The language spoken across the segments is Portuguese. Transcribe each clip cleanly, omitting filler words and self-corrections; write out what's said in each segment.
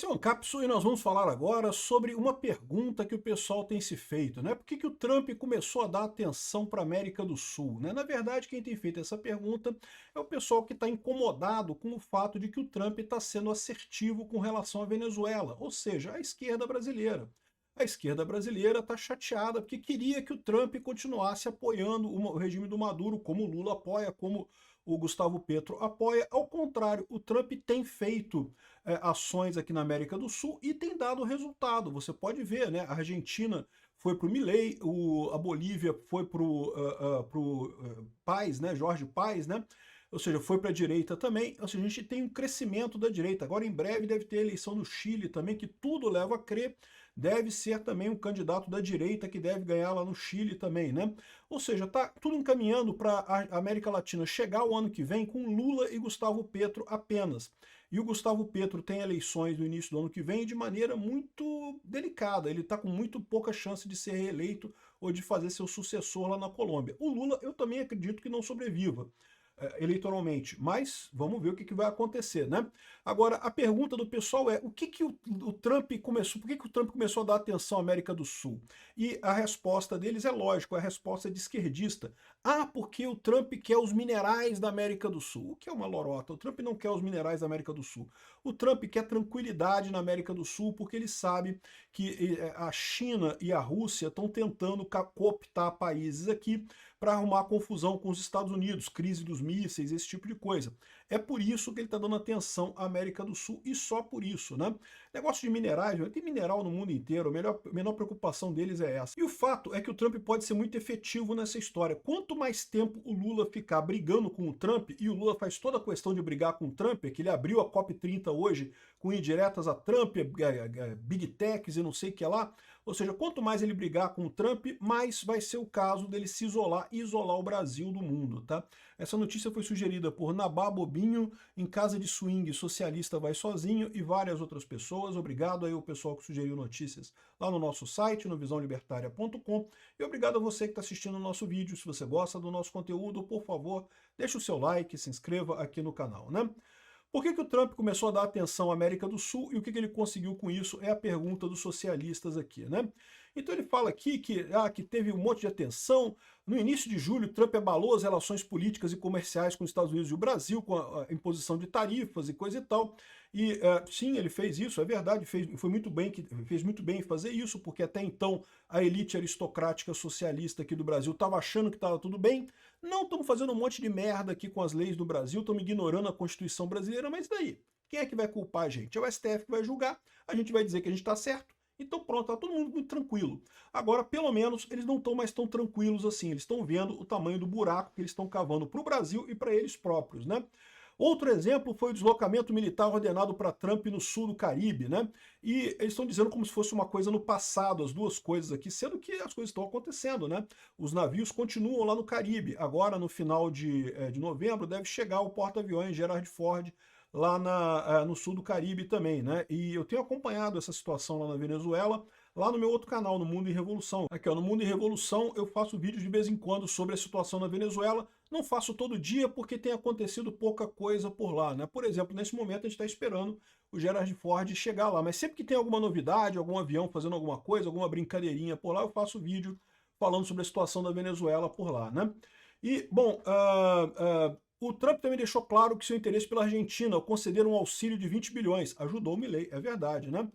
Esse é o Ancapsu e nós vamos falar agora sobre uma pergunta que o pessoal tem se feito, né? Por que que o Trump começou a dar atenção para a América do Sul, né? Na verdade, quem tem feito essa pergunta é o pessoal que está incomodado com o fato de que o Trump está sendo assertivo com relação à Venezuela, ou seja, a esquerda brasileira. A esquerda brasileira está chateada porque queria que o Trump continuasse apoiando o regime do Maduro, como o Lula apoia, como o Gustavo Petro apoia. Ao contrário, o Trump tem feito ações aqui na América do Sul e tem dado resultado. Você pode ver, né? A Argentina foi para o Milei, a Bolívia foi para o Paz, né? Jorge Paz, né? Ou seja, foi para a direita também. Ou seja, a gente tem um crescimento da direita. Agora, em breve, deve ter eleição no Chile também, que tudo leva a crer. Deve ser também um candidato da direita que deve ganhar lá no Chile também, né? Ou seja, tá tudo encaminhando para a América Latina chegar o ano que vem com Lula e Gustavo Petro apenas. E o Gustavo Petro tem eleições no início do ano que vem de maneira muito delicada. Ele está com muito pouca chance de ser reeleito ou de fazer seu sucessor lá na Colômbia. O Lula, eu também acredito que não sobreviva eleitoralmente, mas vamos ver o que vai acontecer, né? Agora, a pergunta do pessoal é, o que o Trump começou, por que o Trump começou a dar atenção à América do Sul? E a resposta deles é lógica, a resposta é de esquerdista. Ah, porque o Trump quer os minerais da América do Sul. O que é uma lorota? O Trump não quer os minerais da América do Sul. O Trump quer tranquilidade na América do Sul porque ele sabe que a China e a Rússia estão tentando cooptar países aqui para arrumar confusão com os Estados Unidos, crise dos mísseis, esse tipo de coisa. É por isso que ele está dando atenção à América do Sul e só por isso, né? Negócio de minerais, tem mineral no mundo inteiro, a menor preocupação deles é essa. E o fato é que o Trump pode ser muito efetivo nessa história. Quanto mais tempo o Lula ficar brigando com o Trump, e o Lula faz toda a questão de brigar com o Trump, é que ele abriu a COP30 hoje com indiretas a Trump, Big Techs e não sei o que lá, ou seja, quanto mais ele brigar com o Trump, mais vai ser o caso dele se isolar e isolar o Brasil do mundo, tá? Essa notícia foi sugerida por Nabá Bobinho, em Casa de Swing, Socialista Vai Sozinho e várias outras pessoas. Obrigado aí ao pessoal que sugeriu notícias lá no nosso site, no visãolibertaria.com, e obrigado a você que está assistindo o nosso vídeo. Se você gosta do nosso conteúdo, por favor, deixe o seu like, se inscreva aqui no canal, né? Por que o Trump começou a dar atenção à América do Sul e o que ele conseguiu com isso é a pergunta dos socialistas aqui, né? Então ele fala aqui que teve um monte de atenção. No início de julho, Trump abalou as relações políticas e comerciais com os Estados Unidos e o Brasil, com a imposição de tarifas e coisa e tal. E sim, ele fez isso, é verdade, fez muito bem em fazer isso, porque até então a elite aristocrática socialista aqui do Brasil estava achando que estava tudo bem. Não, estamos fazendo um monte de merda aqui com as leis do Brasil, estamos ignorando a Constituição brasileira, mas daí? Quem é que vai culpar a gente? É o STF que vai julgar, a gente vai dizer que a gente está certo. Então pronto, tá todo mundo muito tranquilo. Agora, pelo menos, eles não estão mais tão tranquilos assim. Eles estão vendo o tamanho do buraco que eles estão cavando para o Brasil e para eles próprios, né? Outro exemplo foi o deslocamento militar ordenado para Trump no sul do Caribe, né? E eles estão dizendo como se fosse uma coisa no passado, as duas coisas aqui, sendo que as coisas estão acontecendo, né? Os navios continuam lá no Caribe. Agora, no final de novembro, deve chegar o porta-aviões Gerald Ford lá no sul do Caribe também, né? E eu tenho acompanhado essa situação lá na Venezuela, lá no meu outro canal, no Mundo em Revolução. Aqui, ó, no Mundo em Revolução eu faço vídeos de vez em quando sobre a situação na Venezuela. Não faço todo dia porque tem acontecido pouca coisa por lá, né? Por exemplo, nesse momento a gente está esperando o Gerald Ford chegar lá, mas sempre que tem alguma novidade, algum avião fazendo alguma coisa, alguma brincadeirinha por lá, eu faço vídeo falando sobre a situação da Venezuela por lá, né? E, bom, o Trump também deixou claro que seu interesse pela Argentina ao conceder um auxílio de 20 bilhões. Ajudou o Milei, é verdade, né?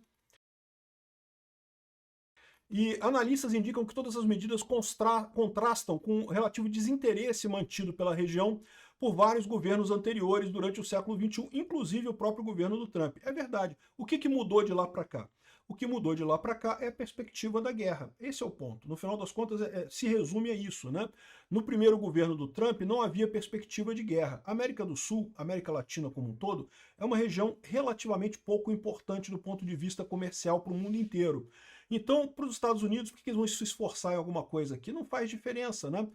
E analistas indicam que todas as medidas contrastam com o relativo desinteresse mantido pela região por vários governos anteriores durante o século XXI, inclusive o próprio governo do Trump. É verdade. O que mudou de lá para cá? O que mudou de lá para cá é a perspectiva da guerra. Esse é o ponto. No final das contas, se resume a isso, né? No primeiro governo do Trump não havia perspectiva de guerra. A América do Sul, a América Latina como um todo, é uma região relativamente pouco importante do ponto de vista comercial para o mundo inteiro. Então, para os Estados Unidos, por que eles vão se esforçar em alguma coisa aqui? Não faz diferença, né?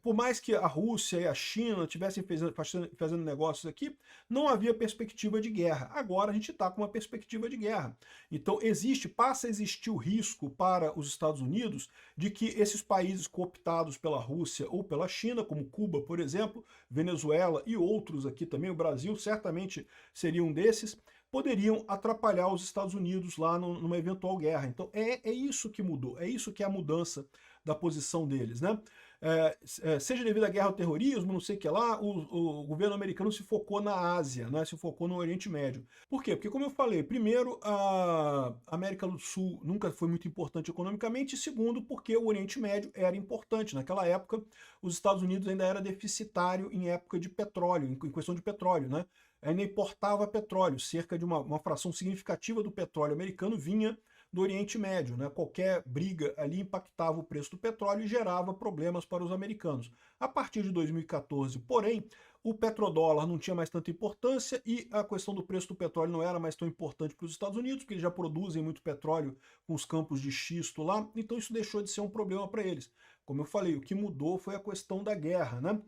Por mais que a Rússia e a China estivessem fazendo negócios aqui, não havia perspectiva de guerra. Agora a gente está com uma perspectiva de guerra. Então passa a existir o risco para os Estados Unidos de que esses países cooptados pela Rússia ou pela China, como Cuba, por exemplo, Venezuela e outros aqui também, o Brasil certamente seria um desses, poderiam atrapalhar os Estados Unidos lá numa eventual guerra. Então é isso que mudou, é isso que é a mudança da posição deles, né? Seja devido à guerra ao terrorismo, não sei o que lá, o governo americano se focou na Ásia, né? Se focou no Oriente Médio. Por quê? Porque, como eu falei, primeiro, a América do Sul nunca foi muito importante economicamente, e segundo, porque o Oriente Médio era importante. Naquela época, os Estados Unidos ainda era deficitário em época de petróleo, em questão de petróleo, né? Ainda importava petróleo, cerca de uma fração significativa do petróleo americano vinha do Oriente Médio, né? Qualquer briga ali impactava o preço do petróleo e gerava problemas para os americanos. A partir de 2014, porém, o petrodólar não tinha mais tanta importância e a questão do preço do petróleo não era mais tão importante para os Estados Unidos, porque eles já produzem muito petróleo com os campos de xisto lá, então isso deixou de ser um problema para eles. Como eu falei, o que mudou foi a questão da guerra, né?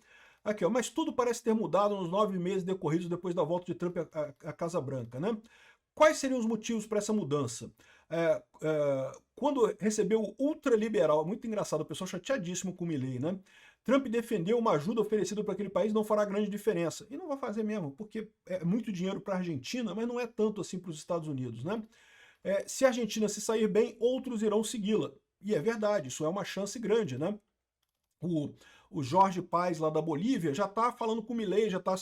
Aqui, ó, mas tudo parece ter mudado nos 9 meses decorridos depois da volta de Trump à Casa Branca, né? Quais seriam os motivos para essa mudança? Quando recebeu o ultraliberal, muito engraçado, o pessoal chateadíssimo com o Milley, né? Trump defendeu uma ajuda oferecida para aquele país não fará grande diferença. E não vai fazer mesmo, porque é muito dinheiro para a Argentina, mas não é tanto assim para os Estados Unidos, né? Se a Argentina se sair bem, outros irão segui-la. E é verdade, isso é uma chance grande, né? O Jorge Paes, lá da Bolívia, já está falando com o Milei, já está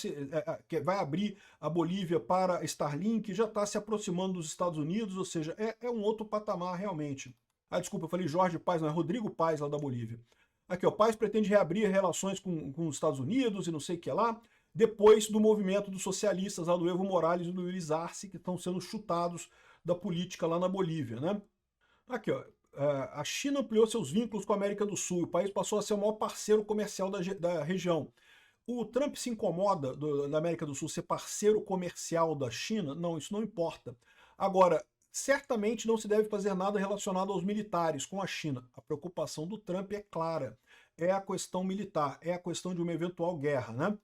que vai abrir a Bolívia para Starlink, já está se aproximando dos Estados Unidos, ou seja, é um outro patamar realmente. Ah, desculpa, eu falei Jorge Paes, não é Rodrigo Paes, lá da Bolívia. Aqui, ó, Paes pretende reabrir relações com os Estados Unidos e não sei o que lá, depois do movimento dos socialistas, lá do Evo Morales e do Luiz Arce, que estão sendo chutados da política lá na Bolívia, né? Aqui, ó, a China ampliou seus vínculos com a América do Sul, o país passou a ser o maior parceiro comercial da região. O Trump se incomoda da América do Sul ser parceiro comercial da China? Não, isso não importa. Agora, certamente não se deve fazer nada relacionado aos militares com a China. A preocupação do Trump é clara, é a questão militar, é a questão de uma eventual guerra, né?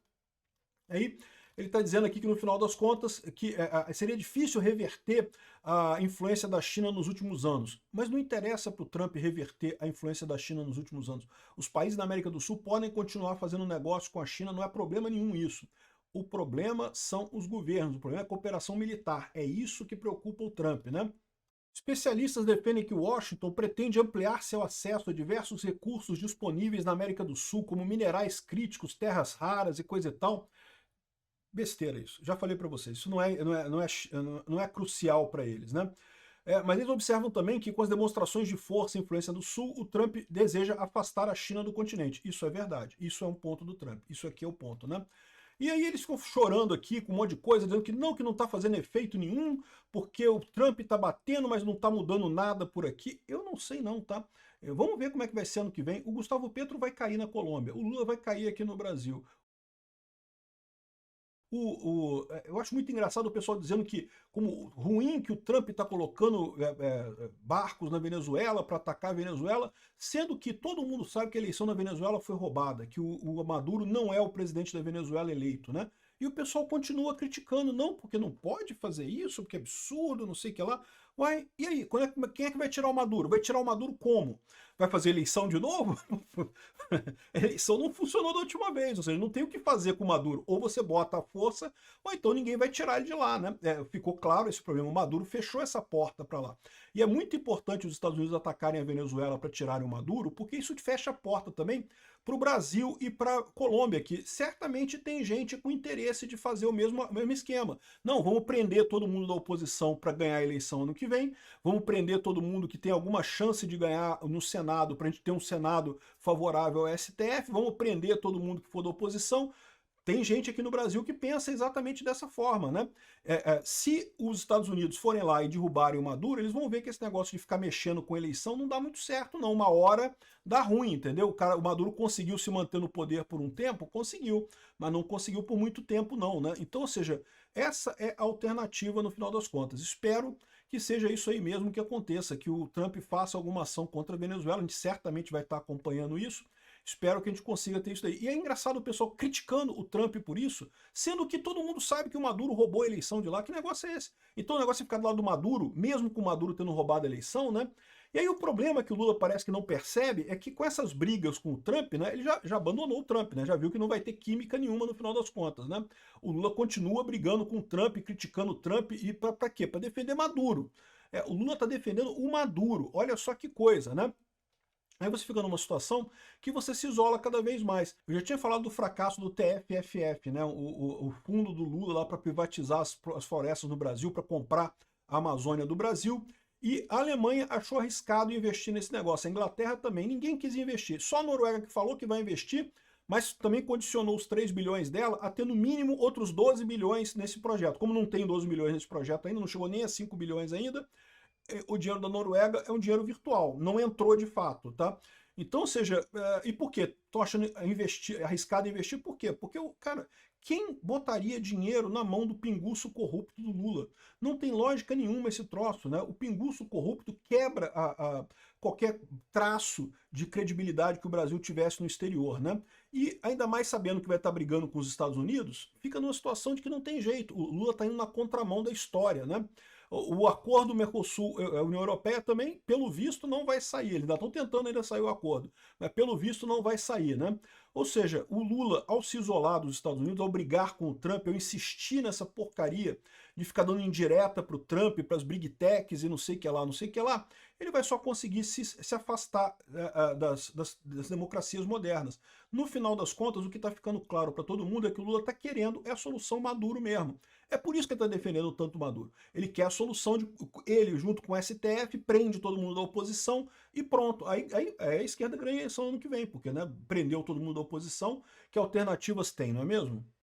Aí ele está dizendo aqui que no final das contas que seria difícil reverter a influência da China nos últimos anos. Mas não interessa para o Trump reverter a influência da China nos últimos anos. Os países da América do Sul podem continuar fazendo negócio com a China, não é problema nenhum isso. O problema são os governos, o problema é a cooperação militar. É isso que preocupa o Trump, né? Especialistas defendem que Washington pretende ampliar seu acesso a diversos recursos disponíveis na América do Sul, como minerais críticos, terras raras e coisa e tal. Besteira isso, já falei para vocês, isso não é crucial para eles, né? Mas eles observam também que com as demonstrações de força e influência do Sul, o Trump deseja afastar a China do continente. Isso é verdade, isso é um ponto do Trump, isso aqui é o ponto, né? E aí eles ficam chorando aqui com um monte de coisa, dizendo que não está fazendo efeito nenhum, porque o Trump está batendo, mas não está mudando nada por aqui. Eu não sei não, tá? Vamos ver como é que vai ser ano que vem. O Gustavo Petro vai cair na Colômbia, o Lula vai cair aqui no Brasil. Eu acho muito engraçado o pessoal dizendo que, como ruim que o Trump está colocando barcos na Venezuela para atacar a Venezuela, sendo que todo mundo sabe que a eleição na Venezuela foi roubada, que o Maduro não é o presidente da Venezuela eleito, né? E o pessoal continua criticando, não, porque não pode fazer isso, porque é absurdo, não sei o que lá. Uai, e aí, quem é que vai tirar o Maduro? Vai tirar o Maduro como? Vai fazer eleição de novo? A eleição não funcionou da última vez, ou seja, não tem o que fazer com o Maduro. Ou você bota a força, ou então ninguém vai tirar ele de lá, né? Ficou claro esse problema. O Maduro fechou essa porta para lá. E é muito importante os Estados Unidos atacarem a Venezuela para tirarem o Maduro, porque isso fecha a porta também para o Brasil e para a Colômbia, que certamente tem gente com interesse de fazer o mesmo esquema. Não, vamos prender todo mundo da oposição para ganhar a eleição ano que vem, vamos prender todo mundo que tem alguma chance de ganhar no Senado, para a gente ter um Senado favorável ao STF, vamos prender todo mundo que for da oposição. Tem gente aqui no Brasil que pensa exatamente dessa forma, né? Se os Estados Unidos forem lá e derrubarem o Maduro, eles vão ver que esse negócio de ficar mexendo com eleição não dá muito certo, não. Uma hora dá ruim, entendeu? O Maduro conseguiu se manter no poder por um tempo? Conseguiu, mas não conseguiu por muito tempo, não, né? Então, ou seja, essa é a alternativa no final das contas. Espero que seja isso aí mesmo que aconteça, que o Trump faça alguma ação contra a Venezuela. A gente certamente vai estar acompanhando isso. Espero que a gente consiga ter isso daí. E é engraçado o pessoal criticando o Trump por isso, sendo que todo mundo sabe que o Maduro roubou a eleição de lá. Que negócio é esse? Então o negócio é ficar do lado do Maduro, mesmo com o Maduro tendo roubado a eleição, né? E aí o problema que o Lula parece que não percebe é que com essas brigas com o Trump, né, ele já abandonou o Trump, né, já viu que não vai ter química nenhuma no final das contas, né? O Lula continua brigando com o Trump, criticando o Trump, e para quê? Para defender Maduro. O Lula está defendendo o Maduro, olha só que coisa, né? Aí você fica numa situação que você se isola cada vez mais. Eu já tinha falado do fracasso do TFFF, né? O fundo do Lula lá para privatizar as florestas no Brasil, para comprar a Amazônia do Brasil. E a Alemanha achou arriscado investir nesse negócio. A Inglaterra também. Ninguém quis investir. Só a Noruega que falou que vai investir, mas também condicionou os 3 bilhões dela a ter no mínimo outros 12 bilhões nesse projeto. Como não tem 12 bilhões nesse projeto ainda, não chegou nem a 5 bilhões ainda, o dinheiro da Noruega é um dinheiro virtual, não entrou de fato, tá? Então, ou seja, e por quê? Estão achando arriscado investir, por quê? Porque, cara, quem botaria dinheiro na mão do pinguço corrupto do Lula? Não tem lógica nenhuma esse troço, né? O pinguço corrupto quebra qualquer traço de credibilidade que o Brasil tivesse no exterior, né? E ainda mais sabendo que vai estar brigando com os Estados Unidos, fica numa situação de que não tem jeito. O Lula está indo na contramão da história, né? O acordo Mercosul, a União Europeia também, pelo visto, não vai sair. Eles ainda estão tentando ainda sair o acordo, mas pelo visto não vai sair, né? Ou seja, o Lula, ao se isolar dos Estados Unidos, ao brigar com o Trump, ao insistir nessa porcaria de ficar dando indireta para o Trump, para as big techs e não sei o que lá, não sei o que lá, ele vai só conseguir se afastar das democracias modernas. No final das contas, o que está ficando claro para todo mundo é que o Lula está querendo a solução Maduro mesmo. É por isso que ele está defendendo tanto o Maduro. Ele quer a solução de ele, junto com o STF, prende todo mundo da oposição e pronto. Aí a esquerda ganha a eleição ano que vem, porque, né, prendeu todo mundo da oposição, que alternativas tem, não é mesmo?